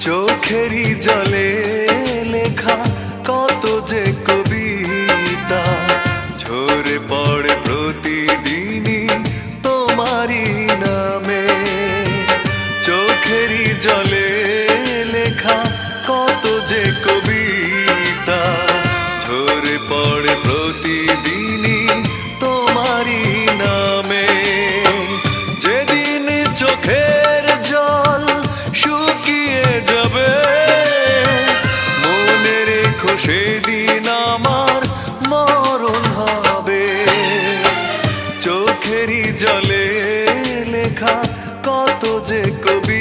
চোখেরই জলে লেখা কত যে কবিতা ঝরে পড়ে প্রতিদিনই তোমারই নামে। চোখেরই জলে লেখা কত যে কবিতা ঝরে পড়ে প্রতিদিনই তোমারই নামে। যেদিন চোখের জল শুকিয়ে যাবে মনে রেখো সেদিন আমার মরণ হবে। চোখেরই জলে লেখা কত যে কবি